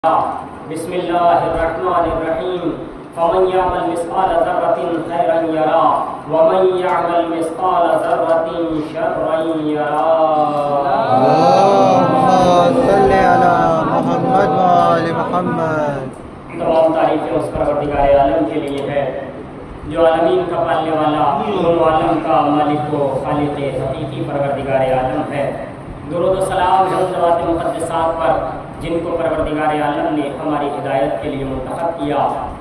بسم اللہ الرحمن الرحیم فمن يعمل مثقال ذرة خيرا يرى ومن يعمل مثقال ذرة شرا يرى اللهم صل على محمد وآل محمد۔ تمام تعریفیں اس پروردگار عالم کے لیے ہے جو عالمین کا پالنے والا عالم کا مالک و خالق حقیقی پروردگار عالم ہے۔ درود و سلام ذوات مقدسات پر جن کو پروردگار عالم نے ہماری ہدایت کے لیے منتخب کیا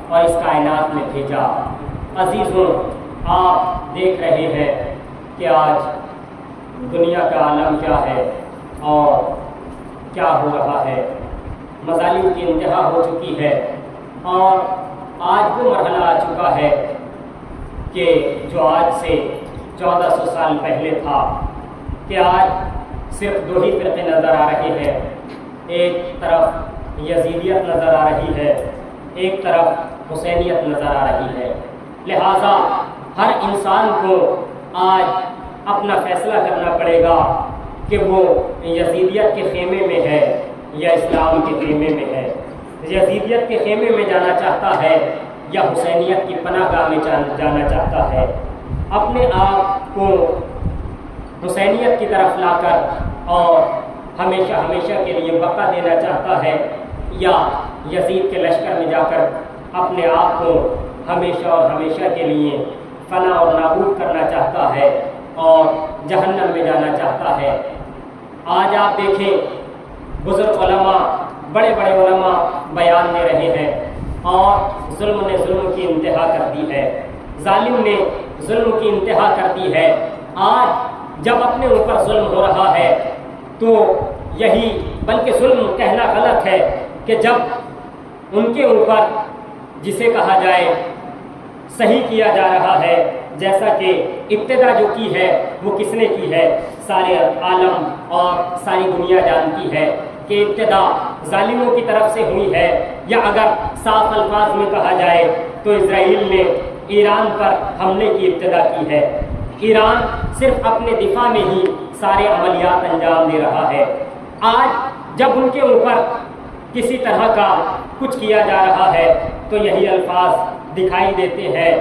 اور اس کائنات میں بھیجا۔ عزیزوں، آپ دیکھ رہے ہیں کہ آج دنیا کا عالم کیا ہے اور کیا ہو رہا ہے۔ مظالم کی انتہا ہو چکی ہے اور آج وہ مرحلہ آ چکا ہے کہ جو آج سے 1400 سال پہلے تھا کہ آج صرف دو ہی فرقے نظر آ رہے ہیں۔ ایک طرف یزیدیت نظر آ رہی ہے، ایک طرف حسینیت نظر آ رہی ہے۔ لہٰذا ہر انسان کو آج اپنا فیصلہ کرنا پڑے گا کہ وہ یزیدیت کے خیمے میں ہے یا اسلام کے خیمے میں ہے، یزیدیت کے خیمے میں جانا چاہتا ہے یا حسینیت کی پناہ گاہ میں جانا چاہتا ہے۔ اپنے آپ کو حسینیت کی طرف لا کر اور ہمیشہ ہمیشہ کے لیے بقا دینا چاہتا ہے یا یزید کے لشکر میں جا کر اپنے آپ کو ہمیشہ اور ہمیشہ کے لیے فنا اور نابود کرنا چاہتا ہے اور جہنم میں جانا چاہتا ہے۔ آج آپ دیکھیں بزرگ علماء، بڑے بڑے علماء بیان دے رہے ہیں اور ظلم نے ظلم کی انتہا کر دی ہے، ظالم نے ظلم کی انتہا کر دی ہے۔ آج جب اپنے اوپر ظلم ہو رہا ہے تو یہی، بلکہ ظلم کہنا غلط ہے کہ جب ان کے اوپر جسے کہا جائے صحیح کیا جا رہا ہے، جیسا کہ ابتدا جو کی ہے وہ کس نے کی ہے؟ سارے عالم اور ساری دنیا جانتی ہے کہ ابتدا ظالموں کی طرف سے ہوئی ہے، یا اگر صاف الفاظ میں کہا جائے تو اسرائیل نے ایران پر حملے کی ابتدا کی ہے۔ ایران صرف اپنے دفاع میں ہی سارے عملیات انجام دے رہا ہے۔ آج جب ان کے اوپر کسی طرح کا کچھ کیا جا رہا ہے تو یہی الفاظ دکھائی دیتے ہیں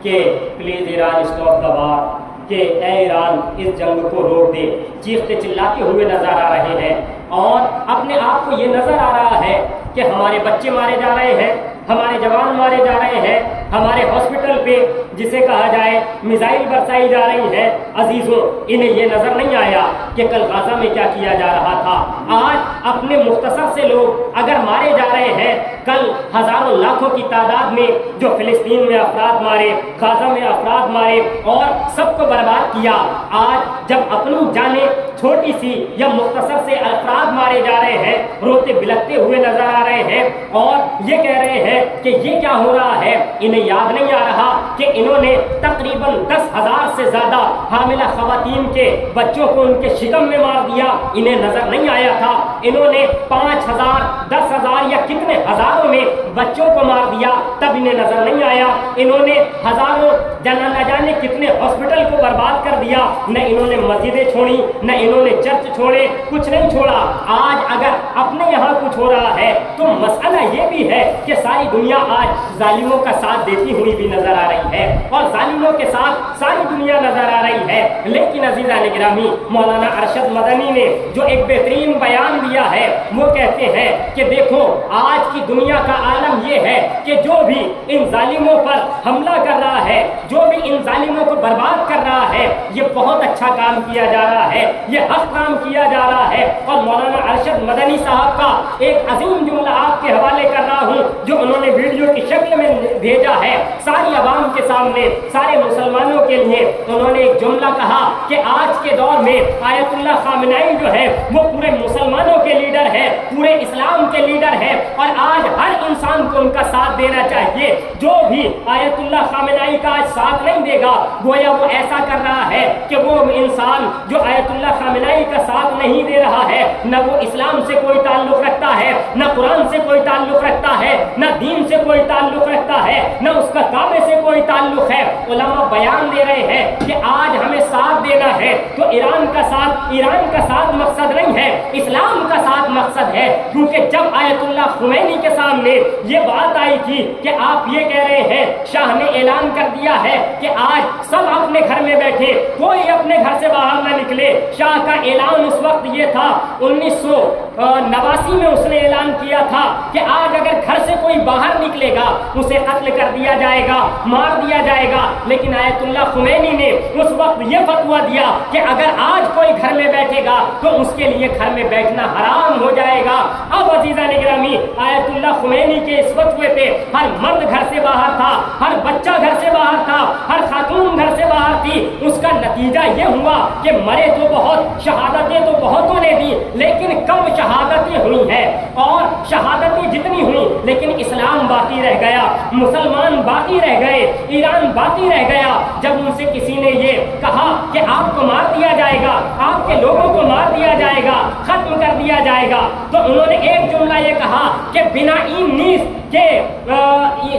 کہ پلیز ایران اسٹاپ دا وار، کہ اے ایران اس جنگ کو روک دے، چیختے چلاتے ہوئے نظر آ رہے ہیں اور اپنے آپ کو یہ نظر آ رہا ہے کہ ہمارے بچے مارے جا رہے ہیں، ہمارے جوان مارے جا رہے ہیں، ہمارے ہاسپٹل پہ جسے کہا جائے میزائل برسائی جا رہی ہے۔ عزیزوں، انہیں یہ نظر نہیں آیا کہ کل غزہ میں کیا کیا جا رہا تھا۔ آج اپنے مختصر سے لوگ اگر مارے جا رہے ہیں، کل ہزاروں لاکھوں کی تعداد میں جو فلسطین میں افراد مارے، غزہ میں افراد مارے اور سب کو برباد کیا، آج جب اپنی جانیں چھوٹی سی یا مختصر سے افراد مارے جا رہے ہیں، روتے بلکتے ہوئے نظر آ رہے ہیں اور یہ کہہ رہے ہیں کہ یہ کیا ہو رہا ہے، انہیں یاد نہیں آ رہا کہ انہوں نے تقریباً 10,000 سے زیادہ حاملہ خواتین کے بچوں کو ان کے شکم میں مار دیا۔ انہیں نظر نہیں آیا تھا انہوں نے 5,000 10,000 یا کتنے ہزاروں میں بچوں کو مار دیا، تب انہیں نظر نہیں آیا۔ انہوں نے ہزاروں نہ جانے کتنے ہاسپٹل کو برباد کر دیا، نہ انہوں نے مسجدیں چھوڑی، نہ انہوں نے چرچ چھوڑے، کچھ نہیں چھوڑا۔ آج اگر اپنے یہاں کچھ ہو رہا ہے تو مسئلہ یہ بھی ہے کہ ساری دنیا آج ظالموں کا ساتھ دیتی ہوئی بھی نظر آ رہی ہے اور ظالموں کے ساتھ ساری دنیا نظر آ رہی ہے۔ لیکن عزیزان گرامی، مولانا ارشد مدنی نے جو ایک بہترین بیان دیا ہے وہ کہتے ہیں کہ دیکھو، آج کی دنیا کا عالم یہ ہے کہ جو بھی ان ظالموں پر حملہ کر رہا ہے، جو بھی ان ظالموں کو برباد کر رہا ہے، یہ بہت اچھا کام کیا جا رہا ہے، یہ حق کام کیا جا رہا ہے۔ اور مولانا ارشد مدنی صاحب کا ایک عظیم جملہ آپ کے حوالے کر رہا ہوں جو انہوں نے ویڈیو کی شکل میں بھیجا ہے ساری عوام کے سامنے، سارے مسلمانوں کے لیے۔ انہوں نے ایک جملہ کہا کہ آج کے دور میں آیت اللہ خامنائی جو ہے وہ پورے مسلمانوں کے لیڈر ہے، پورے اسلام کے لیڈر ہے اور آج ہر انسان کو ان کا ساتھ دینا چاہیے۔ جو بھی آیت اللہ خامنائی کا آج ساتھ نہیں دے گا، گویا وہ ایسا کر رہا ہے کہ وہ انسان جو آیت اللہ خامنائی کا ساتھ نہیں دے رہا ہے، نہ وہ اسلام سے کوئی تعلق رکھتا ہے، نہ قرآن سے کوئی تعلق رکھتا ہے، نہ دین سے کوئی تعلق رکھتا ہے نہ اس کا کعبے سے کوئی تعلق ہے۔ علماء بیان دے رہے ہیں کہ آج ہمیں ساتھ دینا ہے تو ایران کا ساتھ مقصد نہیں ہے، اسلام کا ساتھ مقصد ہے، کیونکہ جب آیت اللہ خمینی کے سامنے یہ بات آئی تھی کہ آپ یہ کہہ رہے ہیں شاہ نے اعلان کر دیا ہے کہ آج سب اپنے گھر میں بیٹھے، کوئی اپنے گھر سے باہر نہ نکلے۔ شاہ کا اعلان اس وقت یہ تھا 1989 میں اس نے اعلان کیا تھا کہ آج اگر گھر سے کوئی باہر نکلے گا اسے قتل کر دیا جائے گا، مار دیا جائے گا۔ لیکن آیت اللہ خمینی نے اس وقت یہ فتویٰ دیا کہ اگر آج کوئی گھر میں بیٹھے گا تو اس کے لیے گھر میں بیٹھنا حرام ہو جائے گا۔ اب عزیزان گرامی، آیت اللہ خمینی کے اس فتوے پہ ہر مرد گھر سے باہر تھا، ہر بچہ گھر سے باہر تھا، ہر خاتون گھر سے باہر تھی۔ اس کا نتیجہ یہ ہوا کہ مرے تو بہت، شہادتیں تو بہتوں نے دی، لیکن کم شہادتیں ہوئی ہیں، اور شہادتیں جتنی ہوئی لیکن اسلام باقی رہ گیا، مسلمان باقی رہ گئے، ایران باقی رہ گیا۔ جب ان سے کسی نے یہ کہا کہ آپ کو مار دیا جائے گا، آپ کے لوگوں کو مار دیا جائے گا، ختم کر دیا جائے گا، تو انہوں نے ایک جملہ یہ کہا کہ بنا این نیز کہ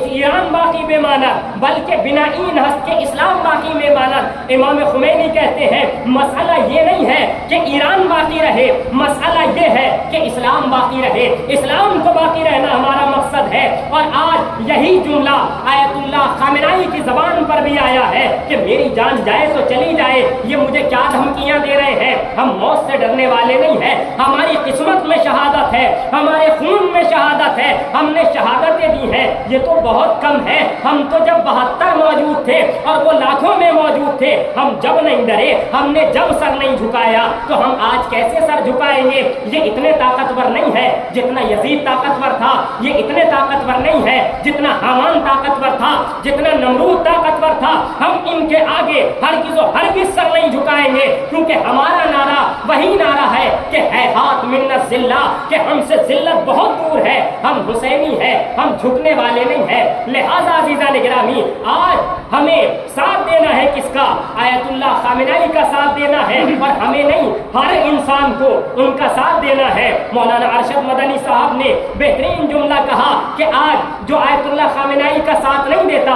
ایران باقی بے مانت، بلکہ بنا این ہست کے اسلام باقی بے مانت۔ امام خمینی کہتے ہیں مسئلہ یہ نہیں ہے کہ ایران باقی رہے، مسئلہ یہ ہے کہ اسلام باقی رہے، اسلام کو باقی رہنا ہمارا مقصد ہے۔ اور آج یہی جملہ آیت اللہ خامنائی کی زبان پر بھی آیا ہے کہ میری جان جائے تو چلی جائے، یہ مجھے کیا دھمکیاں دے رہے ہیں، ہم موت سے ڈرنے والے نہیں ہیں، ہماری قسمت میں شہادت ہے، ہمارے خون میں شہادت ہے، ہم نے شہادتیں دی ہیں، یہ تو بہت کم ہے۔ ہم تو جب 72 موجود تھے اور وہ لاکھوں میں موجود تھے، ہم جب نہیں ڈرے، ہم نے جب سر نہیں جھکایا، تو ہم آج کیسے سر جھکائیں گے؟ یہ اتنے طاقتور نہیں ہے جتنا یزید طاقتور تھا، یہ اتنے طاقتور نہیں ہے جتنا حامان طاقتور تھا، جتنا نمرود طاقتور تھا۔ ہم ان کے آگے ہرگز و ہرگز سر نہیں جھکائیں گے، کیونکہ ہمارا نعرہ وہی نعرہ ہے کہ ہے ہاتھ منت ذلہ، کہ ہم سے ذلت بہت دور ہے، ہم حسینی ہیں، ہم جھکنے والے نہیں ہیں۔ لہذا عزیزان گرامی، آج ہمیں ساتھ دینا ہے کس کا؟ آیت اللہ خامنائی کا ساتھ دینا ہے، اور ہمیں نہیں، ہر انسان کو ان کا ساتھ دینا ہے۔ مولانا ارشد مدنی صاحب نے بہترین جملہ کہا کہ آج جو آیت اللہ خامنائی کا ساتھ نہیں دیتا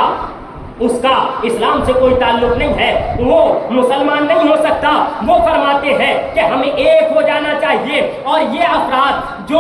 اس کا اسلام سے کوئی تعلق نہیں ہے، وہ مسلمان نہیں ہو سکتا۔ وہ فرماتے ہیں کہ ہمیں ایک ہو جانا چاہیے، اور یہ افراد جو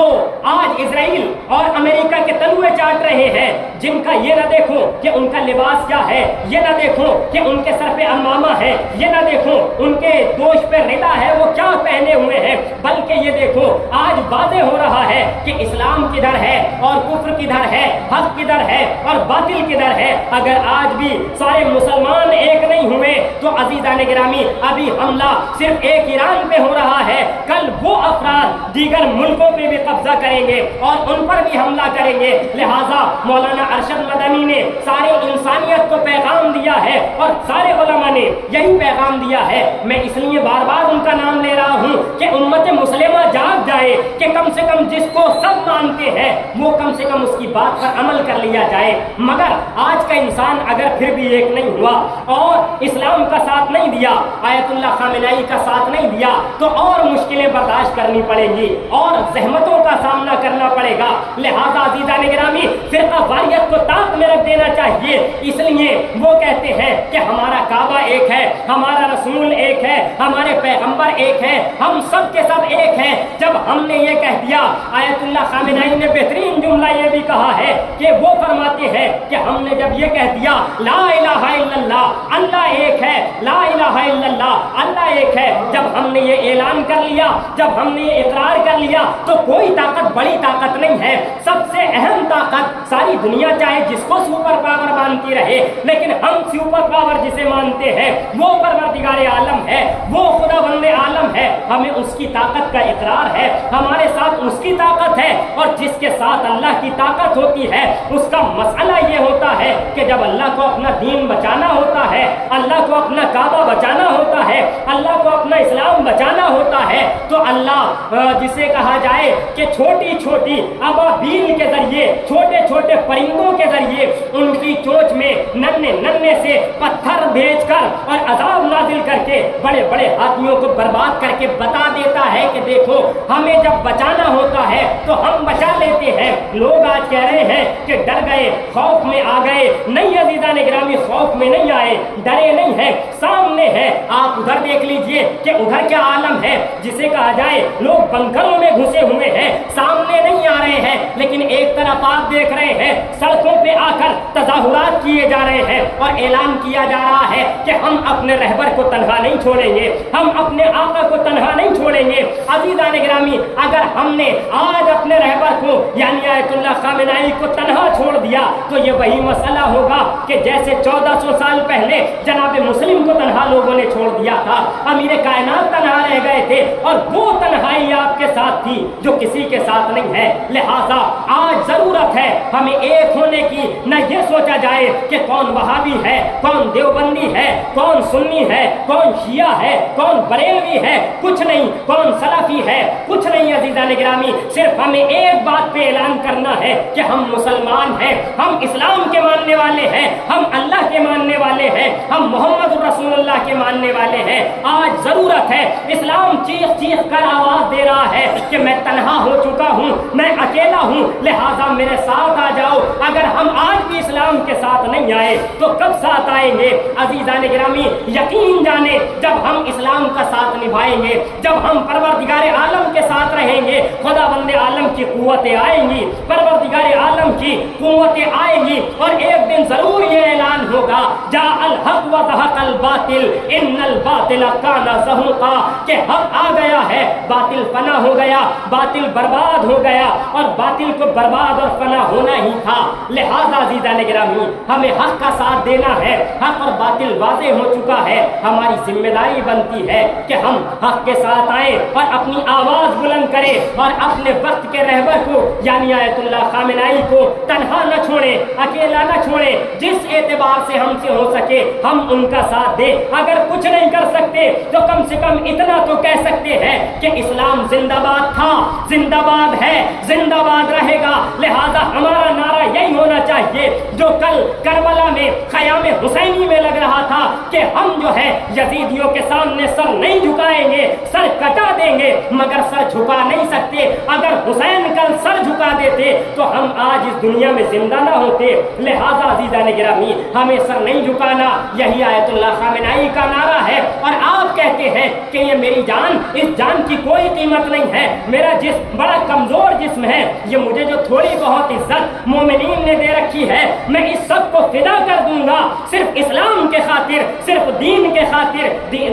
آج اسرائیل اور امریکہ کے تلوے چاٹ رہے ہیں، جن کا یہ نہ دیکھو کہ ان کا لباس کیا ہے، یہ نہ دیکھو کہ ان کے سر پہ امامہ ہے، یہ نہ دیکھو ان کے دوش پہ ردا ہے وہ کیا پہنے ہوئے ہیں، بلکہ یہ دیکھو آج واضح ہو رہا ہے کہ اسلام کدھر ہے اور کفر کدھر ہے، حق کدھر ہے اور باطل کدھر ہے۔ اگر آج بھی سارے مسلمان ایک نہیں ہوئے تو عزیزان گرامی، ابھی حملہ صرف ایک ایران پہ ہو رہا ہے، کل وہ افراد دیگر ملکوں پہ بھی قبضہ کریں گے اور ان پر بھی حملہ کریں گے۔ لہٰذا مولانا ارشد مدنی نے سارے انسانیت کو پیغام دیا ہے، اور سارے علماء نے یہی پیغام دیا ہے۔ میں اس لیے بار بار ان کا نام لے رہا ہوں کہ امت مسلمہ جاگ جائے کہ کم سے کم جس کو سب مانتے ہیں وہ کم سے کم اس کی بات پر عمل کر لیا جائے۔ مگر آج کا انسان اگر پھر بھی ایک نہیں ہوا اور اسلام کا ساتھ نہیں دیا، آیت اللہ خامنائی کا ساتھ نہیں دیا، تو اور مشکلیں برداشت کرنی پڑیں گی اور زحمتوں کا سامنا کرنا پڑے گا۔ لہذا عزیزان گرامی، فرقہ واریت کو طاق میں رکھ دینا چاہیے۔ اس لیے وہ کہتے ہیں کہ ہمارا کعبہ ایک ہے، ہمارا رسول ایک ہے، ہمارے پیغمبر ایک ہے، ہم سب کے سب ایک ہیں۔ جب ہم نے یہ کہہ دیا، آیت اللہ خامنائی نے بہترین جملہ یہ بھی کہا ہے کہ وہ فرماتے ہیں کہ ہم نے جب یہ کہہ دیا لا الہ الا اللہ، اللہ ایک ہے، لا الہ الا اللہ، اللہ ایک ہے، جب ہم نے یہ اعلان کر لیا، جب ہم نے یہ اقرار کر لیا، تو کوئی طاقت بڑی طاقت نہیں ہے۔ سب سے اہم طاقت ساری دنیا چاہے جس کو سپر پاور مانتی رہے، لیکن ہم سپر پاور جسے مانتے ہیں وہ پروردگار عالم ہے، وہ خدا بند عالم ہے۔ ہمیں اس کی طاقت کا اقرار ہے، ہمارے ساتھ اس کی طاقت ہے، اور جس کے ساتھ اللہ کی طاقت ہوتی ہے اس کا مسئلہ یہ ہوتا ہے کہ جب اللہ کو اپنا دین بچانا ہوتا ہے، اللہ کو اپنا کعبہ بچانا ہوتا ہے، اللہ کو اپنا اسلام بچانا ہوتا ہے، تو اللہ جسے کہا جائے کہ چھوٹی چھوٹی ابابیل کے ذریعے ذریعے چھوٹے چھوٹے پرندوں کے ذریعے ان کی چونچ میں ننھے ننھے سے پتھر بھیج کر اور عذاب نازل کر کے بڑے بڑے ہاتھیوں کو برباد کر کے بتا دیتا ہے کہ دیکھو ہمیں جب بچانا ہوتا ہے تو ہم بچا لیتے ہیں. لوگ آج کہہ رہے ہیں کہ ڈر گئے, خوف میں آ گئے. نہیں عزیزان گرامی, خوف میں نہیں آئے, ڈرے نہیں ہیں, سامنے ہے. آپ ادھر دیکھ لیجئے کہ ادھر کیا عالم ہے جسے کہا جائے لوگ بنکروں میں گھسے ہوئے ہیں, سامنے نہیں آ رہے ہیں, لیکن ایک طرف آپ دیکھ رہے ہیں سڑکوں پہ آ کر تظاہرات کیے جا رہے ہیں اور اعلان کیا جا رہا ہے کہ ہم اپنے رہبر کو تنہا نہیں چھوڑیں گے, ہم اپنے آقا کو تنہا نہیں چھوڑیں گے. عزیزان گرامی, اگر ہم نے آج اپنے رہبر کو یعنی آیت اللہ خامنائی کو تنہا چھوڑ دیا تو یہ وہی مسئلہ ہوگا کہ جیسے 1400 سال پہلے جناب مسلم کو تنہا لوگوں نے چھوڑ دیا تھا, امیر کائنات تنہا رہ گئے تھے اور وہ تنہائی آپ کے ساتھ تھی جو کسی کے ساتھ نہیں ہے. لہذا آج ضرورت ہے ہمیں ایک ہونے کی. نہ یہ سوچا جائے کہ کون وہابی ہے, کون دیوبندی ہے, کون سنی ہے, کون شیعہ ہے, کون بریلوی ہے, کچھ نہیں, کون سلفی ہے, کچھ نہیں. عزیزان گرامی, صرف ہمیں ایک بات پہ اعلان کرنا ہے کہ ہم مسلمان ہیں, ہم اسلام کے ماننے والے ہیں, ہم اللہ کے ماننے والے ہیں, ہم محمد رسول اللہ کے ماننے والے ہیں. آج ضرورت ہے, اسلام چیخ چیخ کر آواز دے رہا ہے کہ میں تنہا ہو چکا ہوں, میں اکیلا ہوں, لہٰذا میرے ساتھ آ جاؤ. اگر ہم آج بھی اسلام کے ساتھ نہیں آئے تو کب ساتھ آئیں گے؟ عزیزان گرامی, یقین جانے جب ہم اسلام کا ساتھ نبھائیں گے, جب ہم پروردگار عالم کے ساتھ رہیں گے, خدا بند عالم کی قوتیں آئیں گی, پروردگار عالم کی قوتیں آئیں گی اور ایک دن ضرور یہ اعلان ہوگا جاء الحق و زہق الباطل ان الباطل کان زہوقا, کہ حق آ گیا ہے, باطل فنا ہو گیا, باطل برباد ہو گیا اور باطل کو برباد اور فنا ہونا ہی تھا. لہذا عزیزان گرامی, ہمیں حق کا ساتھ دینا ہے. حق اور باطل واضح ہو چکا ہے, ہماری ذمہ داری بنتی ہے کہ ہم حق کے ساتھ آئیں اور اپنی آواز بلند کریں اور اپنے وقت کے رہبر کو یعنی آیت اللہ خامنائی کو تنہا نہ چھوڑیں, اکیلا نہ چھوڑیں. جس اعتبار سے ہم سے ہو سکے ہم ان کا ساتھ دیں. اگر کچھ نہیں کر سکتے تو کم سے کم اتنا تو کہہ سکتے ہیں کہ اسلام زندہ باد تھا, زندہ باد ہے, زندہ باد رہے گا. لہذا ہمارا نعرہ یہی ہونا چاہیے جو کل کربلا میں خیام حسینی میں لگ رہا تھا کہ ہم جو ہے یزیدیوں کے سامنے سر نہیں جھکائیں گے, سر کٹا دیں گے مگر سر جھکا نہیں سکتے. اگر حسین کل سر جھکا دیتے تو ہم آج اس دنیا میں زندہ نہ ہوتے. لہذا عزیزان گرامی, ہمیں سر نہیں جھکانا, یہی آیت اللہ خامنائی کا نعرہ ہے. اور آپ کہتے ہیں کہ یہ میری جان, اس جان کی کوئی قیمت نہیں ہے, میرا جسم بڑا کمزور جسم ہے, یہ مجھے جو تھوڑی بہت عزت مومنین نے دے رکھی ہے میں اس سب کو فدا کر دوں گا صرف اسلام کے خاطر, صرف دین کے خاطر.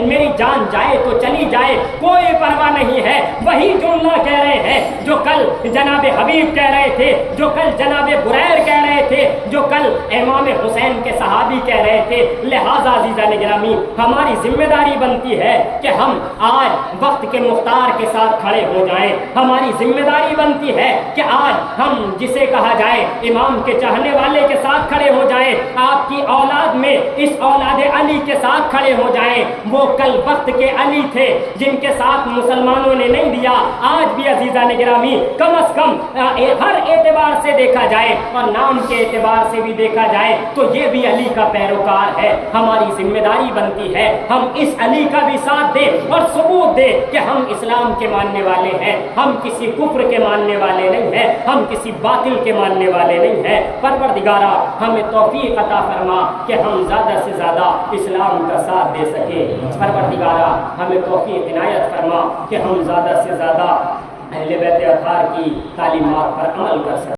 میری جان جائے تو چلی جائے, کوئی پرواہ نہیں ہے. وہی جملہ کہہ رہے ہیں جو کل جناب حبیب کہہ رہے تھے, جو کل جناب بریر کہہ رہے تھے, جو کل امام حسین کے صحابی کہہ رہے تھے. لہذا عزیزان گرامی, ہماری ذمہ داری بنتی ہے کہ ہم آج وقت کے مختار کے ساتھ کھڑے ہو جائیں. ہماری ذمہ داری بنتی ہے کہ آج ہم جسے کہا جائے امام کے چاہنے والے کے ساتھ کھڑے ہو جائیں, آپ کی اولاد میں اس اولاد علی کے ساتھ کھڑے ہو جائیں. وہ کل وقت کے علی تھے جن کے ساتھ مسلمانوں نے نہیں دیا. آج بھی عزیزان گرامی کم از کم ہر اعتبار سے دیکھا جائے اور نام کے اعتبار سے بھی دیکھا جائے تو یہ بھی علی کا پیروکار ہے. ہماری ذمہ داری بنتی ہے ہم اس علی کا بھی ساتھ دیں اور ثبوت دیں کہ ہم اسلام کے ماننے والے ہیں, ہم کسی کفر کے ماننے والے نہیں ہیں, ہم کسی باطل کے ماننے والے نہیں ہیں. پروردگارا ہمیں توفیق عطا فرما کہ ہم زیادہ سے زیادہ اسلام کا ساتھ دے سکیں. پروردگارا ہمیں توفیق عنایت فرما کہ ہم زیادہ سے زیادہ اہل بیت اطہار کی تعلیمات پر عمل کر سکیں.